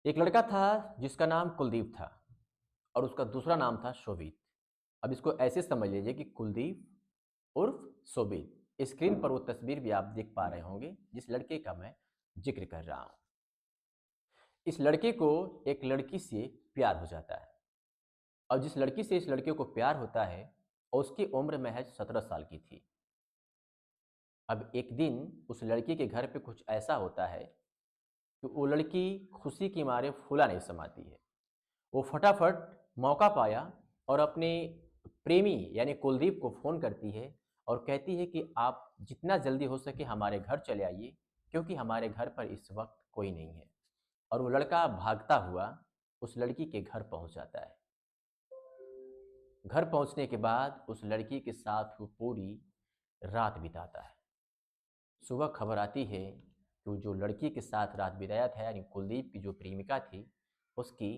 एक लड़का था जिसका नाम कुलदीप था और उसका दूसरा नाम था शोभित। अब इसको ऐसे समझ लीजिए कि कुलदीप उर्फ शोभित। स्क्रीन पर वो तस्वीर भी आप देख पा रहे होंगे जिस लड़के का मैं जिक्र कर रहा हूँ। इस लड़के को एक लड़की से प्यार हो जाता है और जिस लड़की से इस लड़के को प्यार होता है उसकी उम्र महज 17 साल की थी। अब एक दिन उस लड़की के घर पे कुछ ऐसा होता है कि वो लड़की खुशी के मारे फूला नहीं समाती है। वो फटाफट मौका पाया और अपने प्रेमी यानी कुलदीप को फ़ोन करती है और कहती है कि आप जितना जल्दी हो सके हमारे घर चले आइए, क्योंकि हमारे घर पर इस वक्त कोई नहीं है। और वो लड़का भागता हुआ उस लड़की के घर पहुंच जाता है। घर पहुंचने के बाद उस लड़की के साथ वो पूरी रात बिताता है। सुबह खबर आती है कि वो जो लड़की के साथ रात बिताया था यानी कुलदीप की जो प्रेमिका थी, उसकी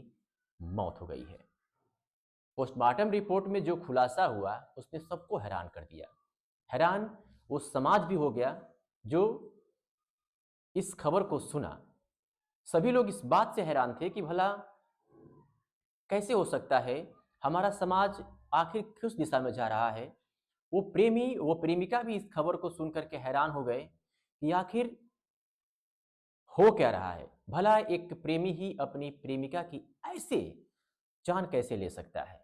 मौत हो गई है। पोस्टमार्टम रिपोर्ट में जो खुलासा हुआ उसने सबको हैरान कर दिया। हैरान वो समाज भी हो गया जो इस खबर को सुना। सभी लोग इस बात से हैरान थे कि भला कैसे हो सकता है, हमारा समाज आखिर किस दिशा में जा रहा है। वो प्रेमी वो प्रेमिका भी इस खबर को सुनकर के हैरान हो गए कि आखिर हो क्या रहा है। भला एक प्रेमी ही अपनी प्रेमिका की ऐसे जान कैसे ले सकता है।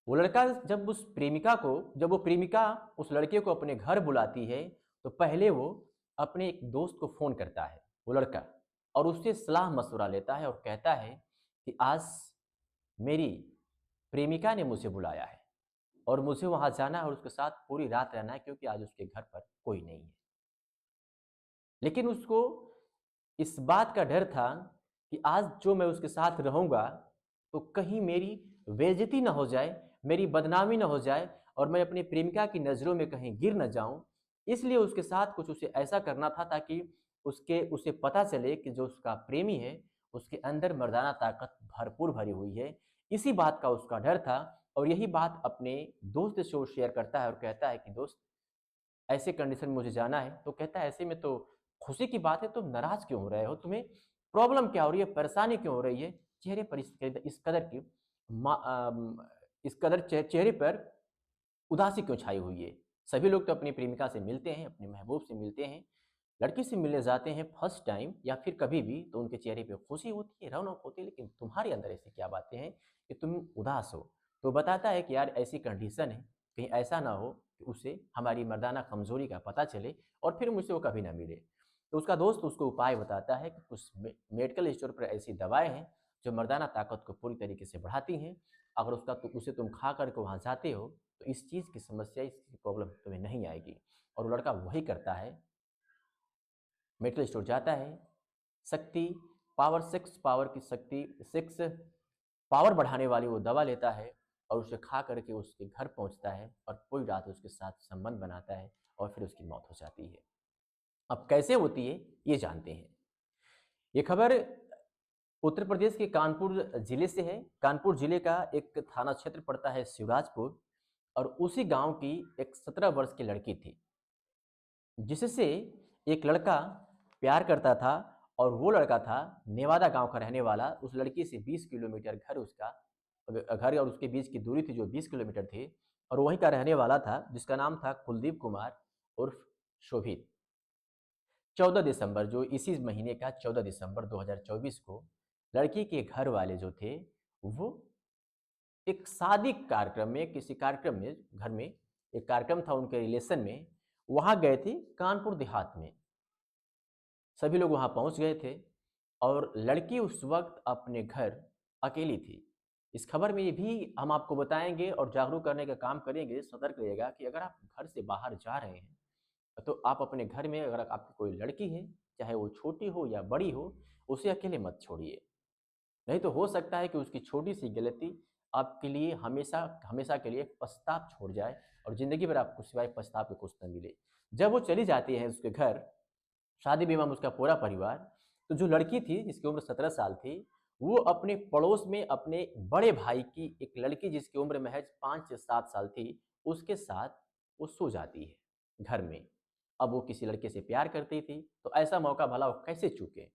वो लड़का जब वो प्रेमिका उस लड़के को अपने घर बुलाती है, तो पहले वो अपने एक दोस्त को फ़ोन करता है, वो लड़का, और उससे सलाह-मशवरा लेता है और कहता है कि आज मेरी प्रेमिका ने मुझे बुलाया है और मुझे वहाँ जाना है और उसके साथ पूरी रात रहना है, क्योंकि आज उसके घर पर कोई नहीं है। लेकिन उसको इस बात का डर था कि आज जो मैं उसके साथ रहूँगा, तो कहीं मेरी बेइज़्ज़ती ना हो जाए, मेरी बदनामी ना हो जाए और मैं अपनी प्रेमिका की नज़रों में कहीं गिर ना जाऊँ। इसलिए उसके साथ कुछ उसे ऐसा करना था ताकि उसे पता चले कि जो उसका प्रेमी है, उसके अंदर मर्दाना ताकत भरपूर भरी हुई है। इसी बात का उसका डर था और यही बात अपने दोस्त से वो शेयर करता है और कहता है कि दोस्त, ऐसे कंडीशन में मुझे जाना है। तो कहता है ऐसे में तो खुशी की बात है, तुम नाराज़ क्यों हो रहे हो? तुम्हें प्रॉब्लम क्या हो रही है? परेशानी क्यों हो रही है? चेहरे पर इस कदर चेहरे पर उदासी क्यों छाई हुई है? सभी लोग तो अपनी प्रेमिका से मिलते हैं, अपने महबूब से मिलते हैं, लड़की से मिलने जाते हैं फर्स्ट टाइम या फिर कभी भी, तो उनके चेहरे पे खुशी होती है, रौनक होती है, लेकिन तुम्हारे अंदर ऐसी क्या बातें हैं कि तुम उदास हो? तो बताता है कि यार ऐसी कंडीशन है, कहीं ऐसा ना हो कि उसे हमारी मर्दाना कमज़ोरी का पता चले और फिर मुझसे वो कभी ना मिले। तो उसका दोस्त उसको उपाय बताता है कि कुछ मेडिकल स्टोर पर ऐसी दवाएँ हैं, जो मर्दाना ताकत को पूरी तरीके से बढ़ाती हैं। अगर उसे तुम खा कर के वहाँ जाते हो, तो इस चीज़ की समस्या, इसकी प्रॉब्लम तुम्हें नहीं आएगी। और वो लड़का वही करता है, मेडिकल स्टोर जाता है, शक्ति पावर 6 पावर की शक्ति 6 पावर बढ़ाने वाली वो दवा लेता है और उसे खा करके उसके घर पहुँचता है और पूरी रात उसके साथ संबंध बनाता है और फिर उसकी मौत हो जाती है। अब कैसे होती है, ये जानते हैं। ये खबर उत्तर प्रदेश के कानपुर जिले से है। कानपुर जिले का एक थाना क्षेत्र पड़ता है शिवराजपुर और उसी गाँव की एक 17 वर्ष की लड़की थी, जिससे एक लड़का प्यार करता था और वो लड़का था नेवादा गाँव का रहने वाला। उस लड़की से 20 किलोमीटर घर और उसके बीच की दूरी थी जो 20 किलोमीटर थी, और वहीं का रहने वाला था जिसका नाम था कुलदीप कुमार उर्फ शोभित। 14 दिसंबर, जो इसी महीने का 14 दिसंबर 2024 को लड़की के घर वाले जो थे, वो एक शादी कार्यक्रम में, किसी कार्यक्रम में, घर में एक कार्यक्रम था उनके रिलेशन में, वहाँ गए थे कानपुर देहात में। सभी लोग वहाँ पहुँच गए थे और लड़की उस वक़्त अपने घर अकेली थी। इस खबर में ये भी हम आपको बताएँगे और जागरूक करने का काम करेंगे, सतर्क रहिएगा कि अगर आप घर से बाहर जा रहे हैं, तो आप अपने घर में अगर आपकी कोई लड़की है, चाहे वो छोटी हो या बड़ी हो, उसे अकेले मत छोड़िए। नहीं तो हो सकता है कि उसकी छोटी-सी गलती आपके लिए हमेशा हमेशा के लिए पछतावा छोड़ जाए और ज़िंदगी भर आपको सिवाय पछतावे के कुछ ना मिले। जब वो चली जाती है उसके घर, शादी-विवाह में उसका पूरा परिवार, तो जो लड़की थी जिसकी उम्र 17 साल थी, वो अपने पड़ोस में अपने बड़े भाई की एक लड़की जिसकी उम्र महज़ 5 से 7 साल थी, उसके साथ वो सो जाती है घर में। अब वो किसी लड़के से प्यार करती थी, तो ऐसा मौका भला वो कैसे चूके?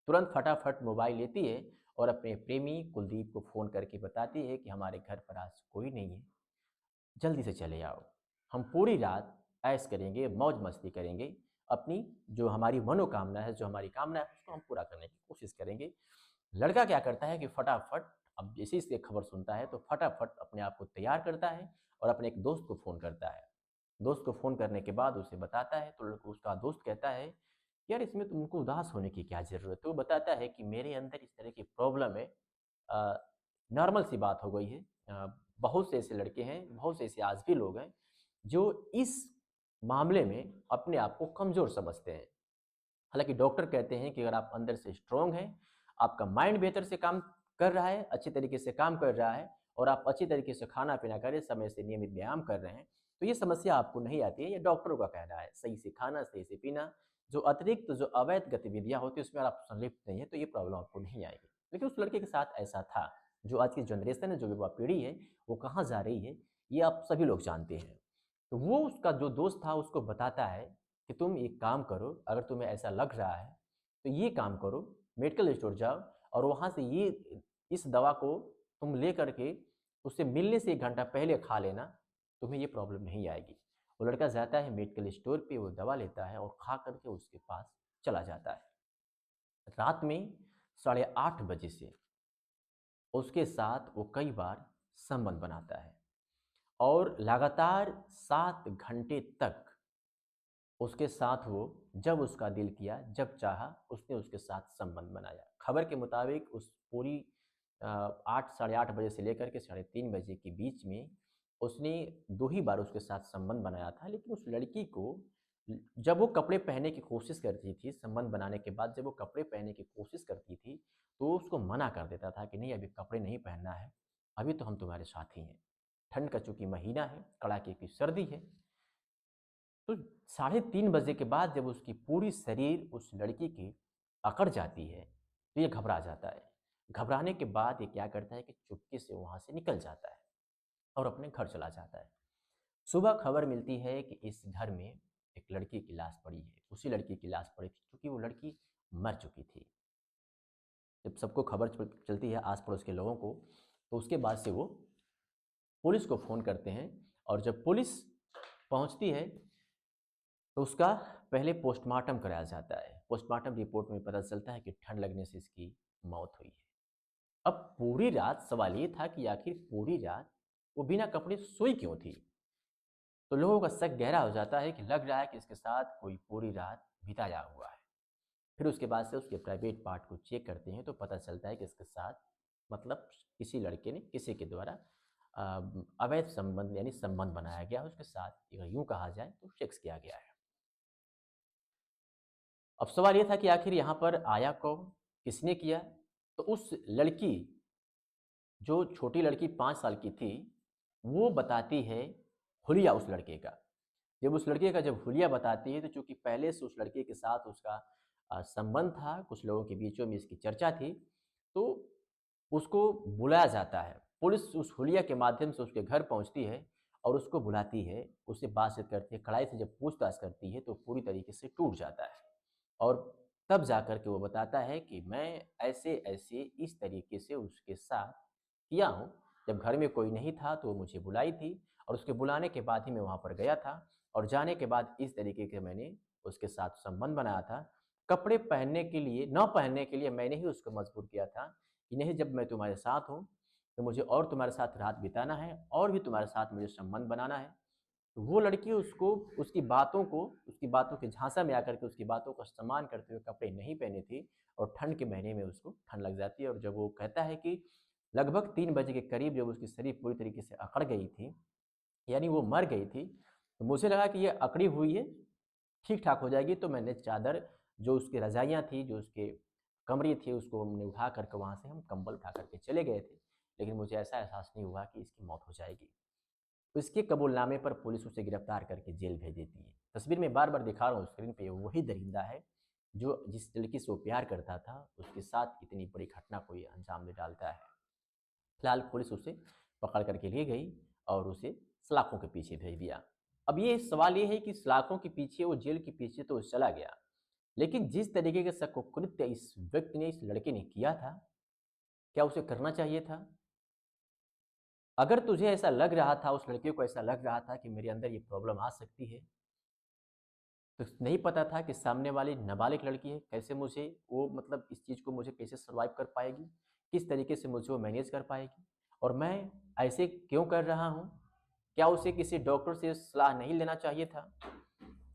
तुरंत फटाफट मोबाइल लेती है और अपने प्रेमी कुलदीप को फ़ोन करके बताती है कि हमारे घर पर आज कोई नहीं है, जल्दी से चले आओ। हम पूरी रात ऐश करेंगे, मौज-मस्ती करेंगे, अपनी जो हमारी मनोकामना है, जो हमारी कामना है, उसको हम पूरा करने की कोशिश करेंगे। लड़का क्या करता है कि फटाफट, अब जैसे ही इसकी खबर सुनता है तो फटाफट अपने आप को तैयार करता है और अपने एक दोस्त को फ़ोन करता है। दोस्त को फ़ोन करने के बाद उसे बताता है, तो उसका दोस्त कहता है, "यार, इसमें तुमको उदास होने की क्या ज़रूरत है?" तो वो बताता है कि मेरे अंदर इस तरह की प्रॉब्लम है, अ, नॉर्मल सी बात हो गई है। बहुत से ऐसे लड़के हैं, बहुत से ऐसे आज भी लोग हैं, जो इस मामले में अपने आप को कमज़ोर समझते हैं। हालाँकि डॉक्टर कहते हैं कि अगर आप अंदर से स्ट्रॉन्ग हैं, आपका माइंड बेहतर से काम कर रहा है, अच्छी तरीके से काम कर रहा है और आप अच्छी तरीके से खाना-पीना कर रहे हैं, समय से नियमित व्यायाम कर रहे हैं, तो ये समस्या आपको नहीं आती है, ये डॉक्टरों का कहना है। सही से खाना, सही से पीना, जो अतिरिक्त जो अवैध गतिविधियाँ होती हैं, उसमें अगर आप संलिप्त नहीं हैं, तो ये प्रॉब्लम आपको नहीं आएगी। लेकिन उस लड़के के साथ ऐसा था। जो आज की जनरेशन है, जो युवा पीढ़ी है, वो कहाँ जा रही है, ये आप सभी लोग जानते हैं। तो वो उसका जो दोस्त था, उसको बताता है कि तुम एक काम करो, अगर तुम्हें ऐसा लग रहा है, तो ये काम करो, मेडिकल स्टोर जाओ और वहाँ से ये इस दवा को तुम ले कर के उससे मिलने से 1 घंटा पहले खा लेना, तुम्हें ये प्रॉब्लम नहीं आएगी। वो लड़का जाता है मेडिकल स्टोर पे, वो दवा लेता है और खा कर के उसके पास चला जाता है। रात में साढ़े 8 बजे से उसके साथ वो कई बार संबंध बनाता है और लगातार 7 घंटे तक उसके साथ वो, जब उसका दिल किया, जब चाहा, उसने उसके साथ संबंध बनाया। खबर के मुताबिक उस पूरी 8 साढ़े 8 बजे से लेकर के साढ़े 3 बजे के बीच में उसने 2 ही बार उसके साथ संबंध बनाया था। लेकिन उस लड़की को जब वो कपड़े पहनने की कोशिश करती थी, संबंध बनाने के बाद जब वो कपड़े पहनने की कोशिश करती थी, तो वो उसको मना कर देता था कि नहीं, अभी कपड़े नहीं पहनना है, अभी तो हम तुम्हारे साथ ही हैं। ठंड का चूँकि महीना है, कड़ाके की सर्दी है, तो साढ़े 3 बजे के बाद जब उसकी पूरी शरीर उस लड़की की अकड़ जाती है, तो ये घबरा जाता है। घबराने के बाद ये क्या करता है कि चुपके से वहाँ से निकल जाता है और अपने घर चला जाता है। सुबह खबर मिलती है कि इस घर में एक लड़की की लाश पड़ी है। उसी लड़की की लाश पड़ी थी, क्योंकि वो लड़की मर चुकी थी। जब सबको खबर चलती है आस-पड़ोस के लोगों को, तो उसके बाद से वो पुलिस को फ़ोन करते हैं और जब पुलिस पहुँचती है, तो उसका पहले पोस्टमार्टम कराया जाता है। पोस्टमार्टम रिपोर्ट में पता चलता है कि ठंड लगने से इसकी मौत हुई है। अब पूरी रात सवाल ये था कि आखिर पूरी रात वो बिना कपड़े सोई क्यों थी? तो लोगों का शक गहरा हो जाता है कि लग रहा है कि इसके साथ कोई पूरी रात बिताया हुआ है। फिर उसके बाद से उसके प्राइवेट पार्ट को चेक करते हैं तो पता चलता है कि इसके साथ, मतलब किसी लड़के ने किसी के द्वारा अवैध संबंध यानी संबंध बनाया गया है उसके साथ, अगर यूँ कहा जाए तो सेक्स किया गया है। अब सवाल ये था कि आखिर यहाँ पर आया कौन? किसने किया? तो उस लड़की, जो छोटी लड़की 5 साल की थी, वो बताती है हुलिया उस लड़के का। जब उस लड़के का जब हुलिया बताती है, तो चूँकि पहले से उस लड़के के साथ उसका संबंध था, कुछ लोगों के बीचों में इसकी चर्चा थी, तो उसको बुलाया जाता है। पुलिस उस हुलिया के माध्यम से उसके घर पहुँचती है और उसको बुलाती है, उससे बातचीत करती है, कड़ाई से जब पूछताछ करती है, तो पूरी तरीके से टूट जाता है। और तब जाकर के वो बताता है कि मैं ऐसे-ऐसे इस तरीके से उसके साथ किया हूँ। जब घर में कोई नहीं था तो वो मुझे बुलाई थी और उसके बुलाने के बाद ही मैं वहाँ पर गया था और जाने के बाद इस तरीके के मैंने उसके साथ संबंध बनाया था। कपड़े पहनने के लिए न पहनने के लिए मैंने ही उसको मजबूर किया था कि नहीं, जब मैं तुम्हारे साथ हूँ, तो मुझे और तुम्हारे साथ रात बिताना है और भी तुम्हारे साथ मुझे संबंध बनाना है। तो वो लड़की उसको उसकी बातों के झांसा में आकर के उसकी बातों का सम्मान करते हुए कपड़े नहीं पहनी थी और ठंड के महीने में उसको ठंड लग जाती है और जब वो कहता है कि लगभग 3 बजे के करीब जब उसकी शरीर पूरी तरीके से अकड़ गई थी, यानी वो मर गई थी, तो मुझे लगा कि ये अकड़ी हुई है, ठीक-ठाक हो जाएगी, तो मैंने चादर, जो उसकी रज़ाइयाँ थी, जो उसके कमरी थी, उसको हमने उठा कर के वहाँ से हम कंबल उठा कर के चले गए थे। लेकिन मुझे ऐसा एहसास नहीं हुआ कि इसकी मौत हो जाएगी। उसके कबूलनामे पर पुलिस उसे गिरफ्तार करके जेल भेज देती है। तस्वीर में बार-बार दिखा रहा हूँ स्क्रीन पे, वही दरिंदा है, जो जिस लड़की से वो प्यार करता था, उसके साथ इतनी बड़ी घटना को ये अंजाम दे डालता है। फिलहाल पुलिस उसे पकड़ कर के ले गई और उसे सलाखों के पीछे भेज दिया। अब ये सवाल ये है कि सलाखों के पीछे, वो जेल के पीछे तो चला गया, लेकिन जिस तरीके के शक कृत्य इस व्यक्ति ने, इस लड़के ने किया था, क्या उसे करना चाहिए था? अगर तुझे ऐसा लग रहा था, उस लड़के को ऐसा लग रहा था कि मेरे अंदर ये प्रॉब्लम आ सकती है, तो नहीं पता था कि सामने वाली नाबालिग लड़की है, कैसे मुझे वो मतलब इस चीज़ को मुझे कैसे सर्वाइव कर पाएगी, किस तरीके से मुझे वो मैनेज कर पाएगी, और मैं ऐसे क्यों कर रहा हूँ? क्या उसे किसी डॉक्टर से सलाह नहीं लेना चाहिए था?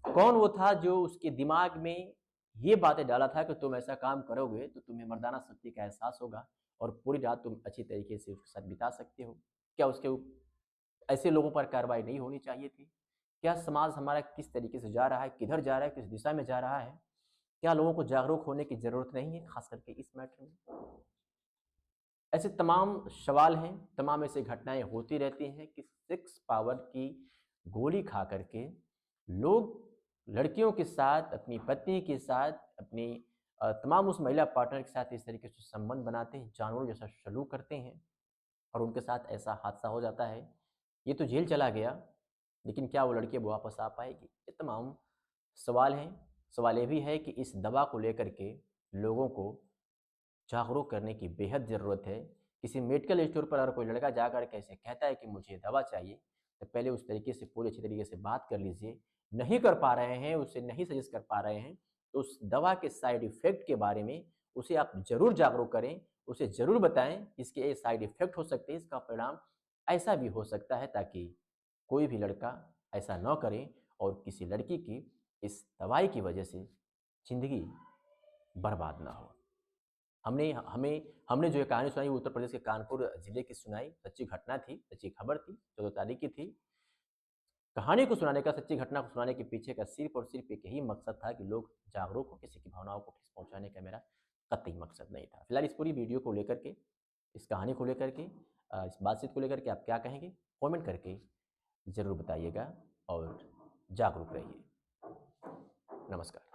कौन वो था जो उसके दिमाग में ये बातें डाला था कि तुम ऐसा काम करोगे तो तुम्हें मर्दाना शक्ति का एहसास होगा और पूरी रात तुम अच्छी तरीके से उसके साथ बिता सकते हो? क्या उसके ऐसे लोगों पर कार्रवाई नहीं होनी चाहिए थी? क्या समाज हमारा किस तरीके से जा रहा है, किधर जा रहा है, किस दिशा में जा रहा है? क्या लोगों को जागरूक होने की ज़रूरत नहीं है, ख़ास करके इस मैटर में? ऐसे तमाम सवाल हैं, तमाम ऐसी घटनाएँ होती रहती हैं कि सेक्स पावर की गोली खा कर के लोग लड़कियों के साथ, अपनी पत्नी के साथ, अपनी तमाम उस महिला पार्टनर के साथ इस तरीके से संबंध बनाते हैं, जानवरों जैसा सलूक करते हैं और उनके साथ ऐसा हादसा हो जाता है। ये तो जेल चला गया, लेकिन क्या वो लड़की अब वापस आ पाएगी? ये तमाम सवाल हैं। सवाल ये भी है कि इस दवा को लेकर के लोगों को जागरूक करने की बेहद ज़रूरत है। किसी मेडिकल स्टोर पर अगर कोई लड़का जाकर के ऐसे कहता है कि मुझे दवा चाहिए, तो पहले उस तरीके से पूरी अच्छी तरीके से बात कर लीजिए। नहीं कर पा रहे हैं, उसे नहीं सजेस्ट कर पा रहे हैं, तो उस दवा के साइड इफ़ेक्ट के बारे में उसे आप ज़रूर जागरूक करें, उसे ज़रूर बताएँ, इसके ये साइड इफ़ेक्ट हो सकते हैं, इसका परिणाम ऐसा भी हो सकता है, ताकि कोई भी लड़का ऐसा ना करे और किसी लड़की की इस दवाई की वजह से ज़िंदगी बर्बाद ना हो। हमने जो ये कहानी सुनाई वो उत्तर प्रदेश के कानपुर ज़िले की सुनाई, सच्ची घटना थी, सच्ची खबर थी, 14 तारीख की थी। कहानी को सुनाने का, सच्ची घटना को सुनाने के पीछे का सिर्फ़ और सिर्फ़ एक यही मकसद था कि लोग जागरूक हों, किसी की भावनाओं को ठेस पहुँचाने का मेरा कतई मकसद नहीं था। फिलहाल इस पूरी वीडियो को लेकर के, इस कहानी को लेकर के इस बातचीत को लेकर के आप क्या कहेंगे? कमेंट करके ज़रूर बताइएगा और जागरूक रहिए। नमस्कार।